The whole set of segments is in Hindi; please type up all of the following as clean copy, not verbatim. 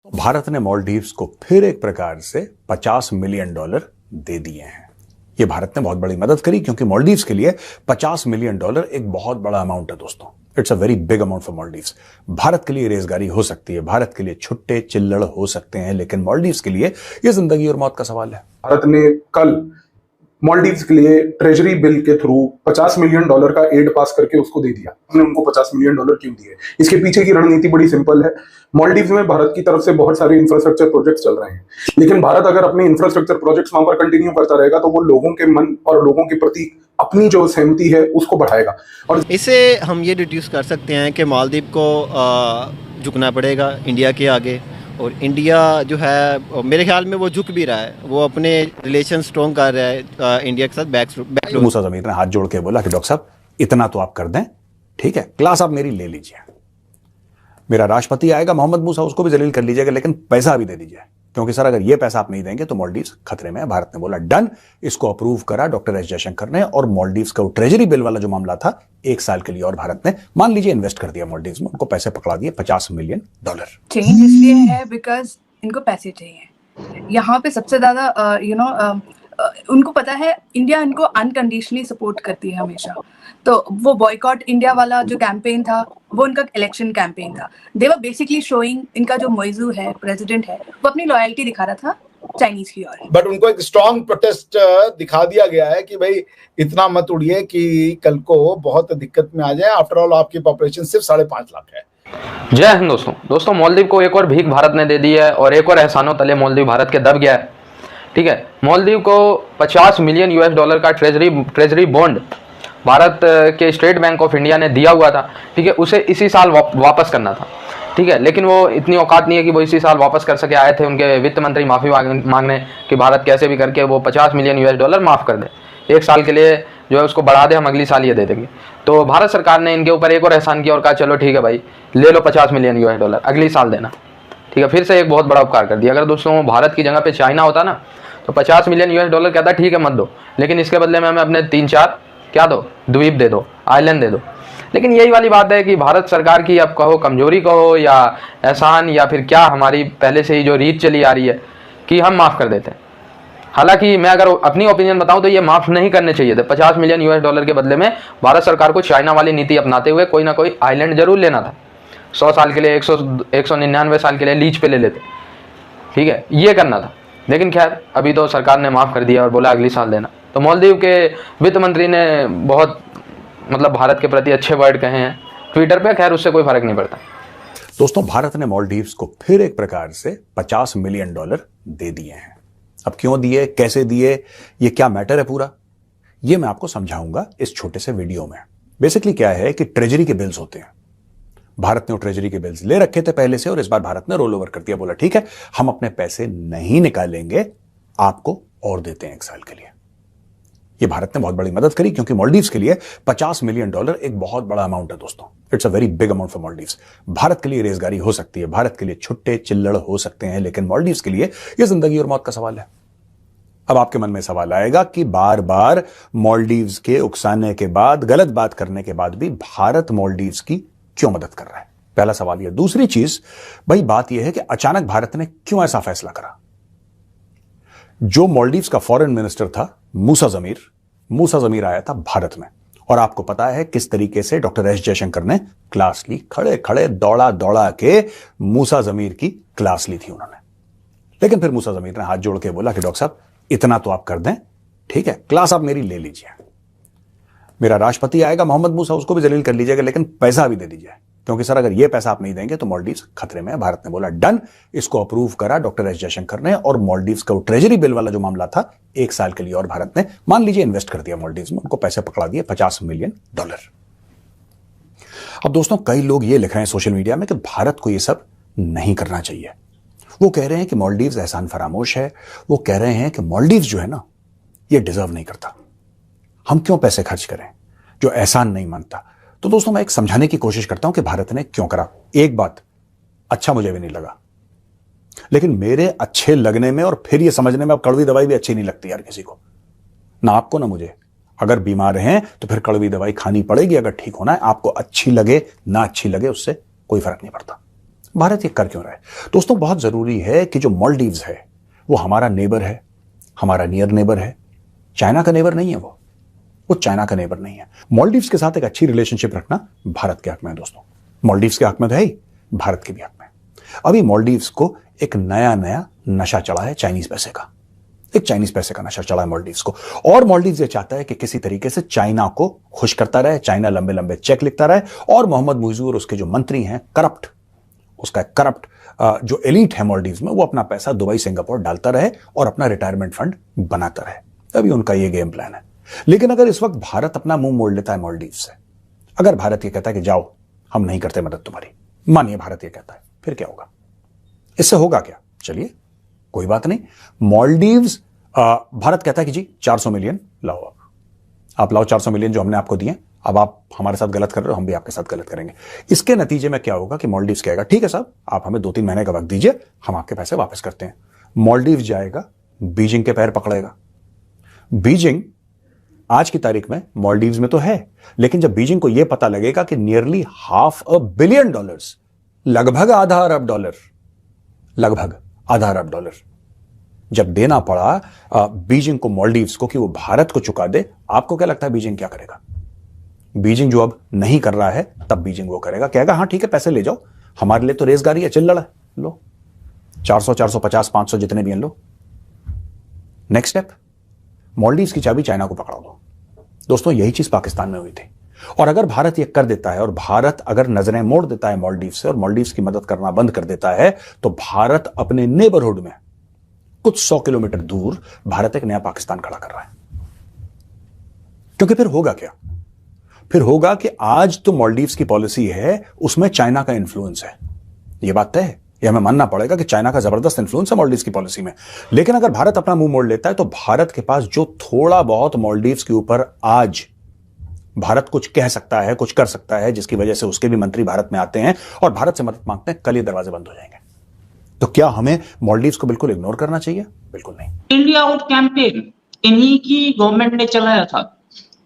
भारत ने मालदीव्स को फिर एक प्रकार से $50 मिलियन दे दिए हैं। ये भारत ने बहुत बड़ी मदद करी क्योंकि मालदीव्स के लिए $50 मिलियन एक बहुत बड़ा अमाउंट है दोस्तों। It's a very big amount for Maldives. Bharat के लिए रेजगारी हो सकती है, भारत के लिए छुट्टे चिल्लड़ हो सकते हैं, लेकिन मालदीव्स के लिए यह जिंदगी और मौत का सवाल है। भारत ने कल मालदीव्स के लिए ट्रेजरी बिल के थ्रू $50 मिलियन का एड पास करके उसको दे दिया। हमने उनको $50 मिलियन क्यों दिए? इसके पीछे की रणनीति बड़ी सिंपल है। मालदीव्स में भारत की तरफ से बहुत सारे इंफ्रास्ट्रक्चर प्रोजेक्ट्स चल रहे हैं, लेकिन भारत अगर अपने इंफ्रास्ट्रक्चर प्रोजेक्ट्स वहां पर कंटिन्यू करता रहेगा तो वो लोगों के मन और लोगों के प्रति अपनी जो सहमति है उसको बढ़ाएगा। और इसे हम ये डिड्यूस कर सकते हैं कि मालदीव को झुकना पड़ेगा इंडिया के आगे, और इंडिया जो है मेरे ख्याल में वो झुक भी रहा है, वो अपने रिलेशन स्ट्रॉन्ग कर रहा है इंडिया के साथ। बैक मूसा जमीर ने हाथ जोड़ के बोला कि डॉक्टर साहब इतना तो आप कर दें, ठीक है, क्लास आप मेरी ले लीजिए। मेरा राष्ट्रपति आएगा मोहम्मद मूसा, उसको भी जलील कर लीजिएगा, लेकिन पैसा भी दे दीजिए, क्योंकि सर अगर ये पैसा आप नहीं देंगे तो मालदीव्स खतरे में है। भारत ने बोला डन, इसको अप्रूव करा डॉक्टर एस जयशंकर ने, और मालदीव्स का ट्रेजरी बिल वाला जो मामला था 1 साल के लिए और भारत ने मान लीजिए इन्वेस्ट कर दिया मालदीव्स में, उनको पैसे पकड़ा दिए $50 मिलियन। चेंज इसलिए है बिकॉज इनको पैसे चाहिए। यहाँ पे सबसे ज्यादा उनको पता है इंडिया इनको अनकंडीशनली सपोर्ट करती है हमेशा। तो वो बॉयकॉट इंडिया वाला जो कैंपेन था वो उनका इलेक्शन कैंपेन था। दे वर बेसिकली शोइंग, इनका जो मोइजू है प्रेसिडेंट है वो अपनी लॉयल्टी दिखा रहा था चाइनीज की ओर। बट उनको एक स्ट्रॉन्ग प्रोटेस्ट दिखा दिया गया है कि भाई इतना मत उड़िए कि कल को बहुत दिक्कत में आ जाए। आफ्टर ऑल आपकी पॉपुलेशन सिर्फ 5.5 लाख है। जय हिंद दोस्तों मालदीव को एक और भीख भारत ने दे दी है और एक और एहसानों तले मालदीव भारत के दब गया है। ठीक है, मालदीव को $50 मिलियन का ट्रेजरी बॉन्ड भारत के स्टेट बैंक ऑफ इंडिया ने दिया हुआ था। ठीक है, उसे इसी साल वापस करना था। ठीक है, लेकिन वो इतनी औकात नहीं है कि वो इसी साल वापस कर सके। आए थे उनके वित्त मंत्री माफ़ी मांगने कि भारत कैसे भी करके वो $50 मिलियन माफ़ कर दे, 1 साल के लिए जो है उसको बढ़ा दे, हम अगली साल ये दे देंगे। तो भारत सरकार ने इनके ऊपर एक और एहसान किया और कहा चलो ठीक है भाई ले लो $50 मिलियन अगली साल देना। ठीक है, फिर से एक बहुत बड़ा उपकार कर दिया। अगर दोस्तों भारत की जगह पे चाइना होता ना तो $50 मिलियन कहता ठीक है मत दो, लेकिन इसके बदले में हमें अपने 3-4 क्या दो, द्वीप दे दो, आइलैंड दे दो। लेकिन यही वाली बात है कि भारत सरकार की आप कहो कमजोरी कहो या एहसान या फिर क्या, हमारी पहले से ही जो रीत चली आ रही है कि हम माफ़ कर देते हैं। हालांकि मैं अगर अपनी ओपिनियन बताऊं तो ये माफ़ नहीं करने चाहिए थे। $50 मिलियन के बदले में भारत सरकार को चाइना वाली नीति अपनाते हुए कोई ना कोई आइलैंड जरूर लेना था। 100 साल के लिए 199 साल के लिए लीज पे ले लेते। ठीक है, ये करना था, लेकिन खैर अभी तो सरकार ने माफ़ कर दिया और बोला अगली साल देना। तो मालदीव के वित्त मंत्री ने बहुत भारत के प्रति अच्छे वर्ड कहे हैं ट्विटर पे। खैर उससे कोई फर्क नहीं पड़ता। दोस्तों भारत ने मालदीव्स को फिर एक प्रकार से $50 मिलियन दे दिए हैं। अब क्यों दिए, कैसे दिए, ये क्या मैटर है पूरा, ये मैं आपको समझाऊंगा इस छोटे से वीडियो में। बेसिकली क्या है कि ट्रेजरी के बिल्स होते हैं। भारत ने वो ट्रेजरी के बिल्स ले रखे थे पहले से और इस बार भारत ने रोल ओवर कर दिया, बोला ठीक है हम अपने पैसे नहीं निकालेंगे, आपको और देते हैं 1 साल के लिए। ये भारत ने बहुत बड़ी मदद करी क्योंकि मालदीव्स के लिए $50 मिलियन एक बहुत बड़ा अमाउंट है दोस्तों। It's a very big amount for Maldives. Bharat के लिए रेजगारी हो सकती है, भारत के लिए छुट्टे चिल्लड़ हो सकते हैं, लेकिन मालदीव्स के लिए यह जिंदगी और मौत का सवाल है। अब आपके मन में सवाल आएगा कि बार बार मालदीव्स के उकसाने के बाद, गलत बात करने के बाद भी भारत मालदीव्स की क्यों मदद कर रहा है? पहला सवाल यह। दूसरी चीज भाई बात यह है कि अचानक भारत ने क्यों ऐसा फैसला करा? जो मालदीव्स का फॉरेन मिनिस्टर था मूसा जमीर आया था भारत में, और आपको पता है किस तरीके से डॉक्टर एस जयशंकर ने क्लास ली। खड़े खड़े दौड़ा के मूसा जमीर की क्लास ली थी उन्होंने। लेकिन फिर मूसा जमीर ने हाथ जोड़ के बोला कि डॉक्टर साहब इतना तो आप कर दें, ठीक है, क्लास आप मेरी ले लीजिए। मेरा राष्ट्रपति आएगा मोहम्मद मूसा, उसको भी जलील कर लीजिएगा, लेकिन पैसा भी दे दीजिए, क्योंकि सर अगर ये पैसा आप नहीं देंगे तो मालदीव्स खतरे में है। भारत ने बोला डन, इसको अप्रूव करा डॉक्टर एस जयशंकर ने, और मालदीव्स का ट्रेजरी बिल वाला जो मामला था 1 साल के लिए और भारत ने मान लीजिए इन्वेस्ट कर दिया मालदीव्स में, उनको पैसे पकड़ा दिए $50 मिलियन। अब दोस्तों कई लोग ये लिख रहे हैं सोशल मीडिया में कि भारत को ये सब नहीं करना चाहिए। वो कह रहे हैं कि मालदीव्स एहसान फरामोश है, वो कह रहे हैं कि मालदीव्स जो है ना ये डिजर्व नहीं करता, हम क्यों पैसे खर्च करें जो एहसान नहीं मानता। तो दोस्तों मैं एक समझाने की कोशिश करता हूं कि भारत ने क्यों करा। एक बात अच्छा मुझे भी नहीं लगा, लेकिन मेरे अच्छे लगने में और फिर ये समझने में अब कड़वी दवाई भी अच्छी नहीं लगती यार किसी को, ना आपको ना मुझे। अगर बीमार हैं तो फिर कड़वी दवाई खानी पड़ेगी, अगर ठीक होना है। आपको अच्छी लगे ना अच्छी लगे उससे कोई फर्क नहीं पड़ता। भारत ये कर क्यों रहा है? दोस्तों, बहुत जरूरी है कि जो मालदीव्स है वो हमारा नेबर है, हमारा नियर नेबर है, चाइना का नेबर नहीं है। वो चाइना का नेबर नहीं है। मालदीव्स के साथ एक अच्छी रिलेशनशिप रखना भारत के हक में है दोस्तों। मालदीव्स के हक में तो है ही, भारत के भी हक में। अभी मालदीव्स को एक नया नया नशा चढ़ा है चाइनीज पैसे का। एक चाइनीज पैसे का नशा चढ़ा है मालदीव्स को, और मालदीव्स ये चाहता है कि किसी तरीके से चाइना को खुश करता रहे, चाइना लंबे लंबे चेक लिखता रहे, और मोहम्मद मुइज़ू और उसके जो मंत्री हैं करप्ट, उसका करप्ट जो एलीट है मालदीव्स में, वो अपना पैसा दुबई सिंगापुर डालता रहे और अपना रिटायरमेंट फंड बनाता रहे। अभी उनका ये गेम प्लान है। लेकिन अगर इस वक्त भारत अपना मुंह मोड़ लेता है मालदीव्स से, अगर भारत ये कहता है कि जाओ हम नहीं करते मदद तुम्हारी, मानिए भारत ये कहता है, फिर क्या होगा? इससे होगा क्या? चलिए कोई बात नहीं। मालदीव्स, भारत कहता है कि जी 400 मिलियन लाओ, आप लाओ 400 मिलियन जो हमने आपको दिए, अब आप हमारे साथ गलत कर रहे हो, हम भी आपके साथ गलत करेंगे। इसके नतीजे में क्या होगा कि मालदीव्स कहेगा ठीक है साहब, आप हमें 2-3 महीने का वक्त दीजिए, हम आपके पैसे वापस करते हैं। मालदीव्स जाएगा, बीजिंग के पैर पकड़ेगा। बीजिंग आज की तारीख में मालदीव्स में तो है, लेकिन जब बीजिंग को यह पता लगेगा कि नियरली $500 बिलियन, लगभग आधा अरब डॉलर, लगभग आधा अरब डॉलर जब देना पड़ा बीजिंग को मालदीव्स को कि वो भारत को चुका दे, आपको क्या लगता है बीजिंग क्या करेगा? बीजिंग जो अब नहीं कर रहा है, तब बीजिंग वो करेगा, कहेगा हाँ ठीक है पैसे ले जाओ, हमारे लिए तो रेसगारी है, चल लड़ा, लो 400, 450, 500 जितने भी हैं लो। नेक्स्ट स्टेप, मालदीव्स की चाबी चाइना को पकड़ा दो। दोस्तों, यही चीज पाकिस्तान में हुई थी, और अगर भारत ये कर देता है, और भारत अगर नजरें मोड़ देता है मालदीव्स से और मालदीव्स की मदद करना बंद कर देता है, तो भारत अपने नेबरहुड में कुछ 100 किलोमीटर दूर भारत एक नया पाकिस्तान खड़ा कर रहा है। क्योंकि फिर होगा क्या? फिर होगा कि आज तो मालदीव्स की पॉलिसी है, उसमें चाइना का इंफ्लुएंस है, यह बात तय है, यह हमें मानना पड़ेगा कि चाइना का जबरदस्त इंफ्लुएंस है मालदीव्स की पॉलिसी में। लेकिन अगर भारत अपना मुंह मोड़ लेता है, तो भारत के पास जो थोड़ा बहुत मालदीव्स के ऊपर आज भारत कुछ कह सकता है, कुछ कर सकता है, जिसकी वजह से उसके भी मंत्री भारत में आते हैं और भारत से मदद मांगते हैं, कल ये दरवाजे बंद हो जाएंगे। तो क्या हमें मालदीव्स को बिल्कुल इग्नोर करना चाहिए? बिल्कुल नहीं। इंडिया आउट कैंपेन इन्हीं की गवर्नमेंट ने चलाया था,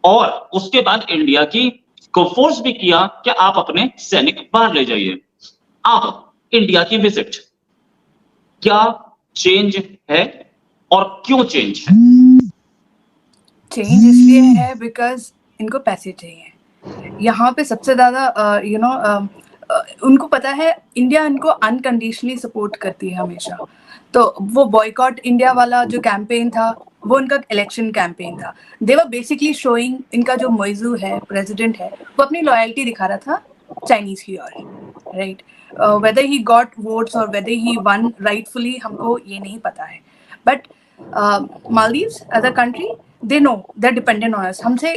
और उसके बाद इंडिया की को फोर्स भी किया कि आप अपने सैनिक बाहर ले जाइए। अब इंडिया की विजिट, क्या चेंज है और क्यों चेंज है? चेंज इसलिए है बिकॉज इनको पैसे चाहिए। यहाँ पे सबसे ज्यादा उनको पता है इंडिया इनको अनकंडीशनली सपोर्ट करती है हमेशा। तो वो बॉयकॉट इंडिया वाला जो कैंपेन था, वो उनका इलेक्शन कैंपेन था। दे वर बेसिकली शोइंग, इनका जो मुइज़ू है, प्रेसिडेंट है, वो अपनी लॉयल्टी दिखा रहा था चाइनीज की ओर, right. Whether he got votes और वेदर ही वन राइटफुली, हमको ये नहीं पता है। But Maldives as a country, they know they are dependent on us. हमसे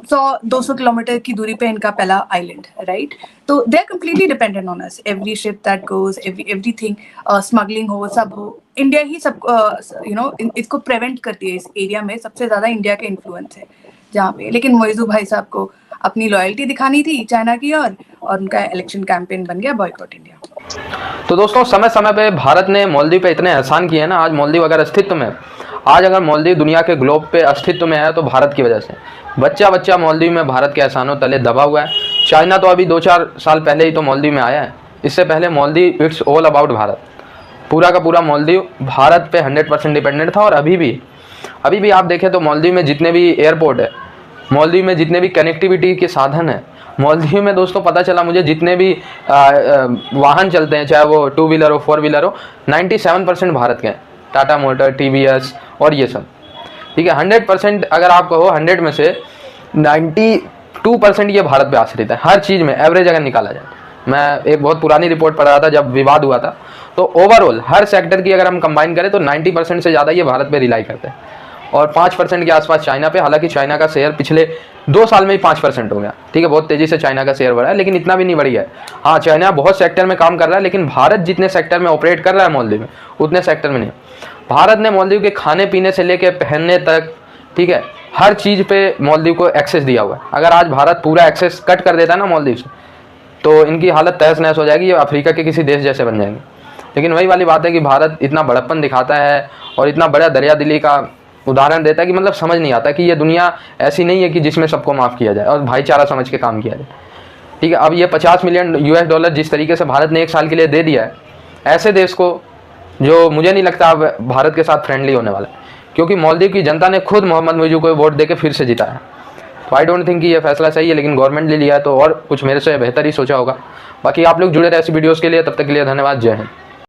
100-200 किलोमीटर की दूरी पे इनका पहला आइलैंड, राइट। तो they are completely dependent on us. Every ship that goes, everything, smuggling हो, सब हो, इंडिया ही सब इसको प्रिवेंट करती है। इस एरिया में सबसे ज्यादा इंडिया का इन्फ्लुएंस है जहाँ पे। लेकिन मुइज़ू भाई साहब को अपनी लॉयल्टी दिखानी थी चाइना की और उनका इलेक्शन कैंपेन बन गया बॉयकॉट इंडिया। तो दोस्तों, समय समय पे भारत ने मालदीव पे इतने एहसान किए हैं ना, आज मालदीव अगर अस्तित्व में, आज अगर मालदीव दुनिया के ग्लोब पे अस्तित्व में है तो भारत की वजह से। बच्चा बच्चा मालदीव में भारत के एहसानों तले दबा हुआ है। चाइना तो अभी 2-4 साल पहले ही तो मालदीव में आया है, इससे पहले Maldives it's all about Bharat. पूरा का पूरा मालदीव भारत पे 100% डिपेंडेंट था। और अभी भी आप देखें तो मालदीव में जितने भी एयरपोर्ट है, मालदीव में जितने भी कनेक्टिविटी के साधन हैं, मालदीव में दोस्तों पता चला मुझे जितने भी वाहन चलते हैं, चाहे वो 2 व्हीलर हो 4 व्हीलर हो, 97% भारत के हैं। टाटा मोटर, TVS और ये सब, ठीक है। 100% अगर आप कहो, 100 में से 92% ये भारत पे आश्रित है, हर चीज़ में एवरेज अगर निकाला जाए। मैं एक बहुत पुरानी रिपोर्ट पढ़ रहा था जब विवाद हुआ था, तो ओवरऑल हर सेक्टर की अगर हम कंबाइन करें तो 90% से ज़्यादा ये भारत पे रिलाई करते हैं, और 5% के आसपास चाइना पे। हालांकि चाइना का शेयर पिछले 2 साल में ही 5% हो गया, ठीक है। बहुत तेज़ी से चाइना का शेयर बढ़ा है, लेकिन इतना भी नहीं बढ़ी है। हाँ, चाइना बहुत सेक्टर में काम कर रहा है, लेकिन भारत जितने सेक्टर में ऑपरेट कर रहा है मालदीव में, उतने सेक्टर में नहीं। भारत ने मालदीव के खाने पीने से लेके पहनने तक, ठीक है, हर चीज़ पे मालदीव को एक्सेस दिया हुआ है। अगर आज भारत पूरा एक्सेस कट कर देता है ना मालदीव से, तो इनकी हालत तहस नहस हो जाएगी, ये अफ्रीका के किसी देश जैसे बन जाएंगे। लेकिन वही वाली बात है कि भारत इतना बड़प्पन दिखाता है और इतना बड़ा दरिया दिली का उदाहरण देता है कि मतलब समझ नहीं आता कि ये दुनिया ऐसी नहीं है कि जिसमें सबको माफ़ किया जाए और भाईचारा समझ के काम किया जाए। ठीक है, अब ये 50 मिलियन US डॉलर जिस तरीके से भारत ने 1 साल के लिए दे दिया है ऐसे देश को, जो मुझे नहीं लगता अब भारत के साथ फ्रेंडली होने वाला है, क्योंकि मालदीव की जनता ने खुद मोहम्मद मुइज़ को वोट देके फिर से जीता है। तो आई डोंट थिंक कि ये फैसला सही है, लेकिन गवर्नमेंट ने लिया है तो और कुछ मेरे से बेहतर ही सोचा होगा। बाकी आप लोग जुड़े रहे ऐसी वीडियोज़ के लिए, तब तक के लिए धन्यवाद। जय हिंद।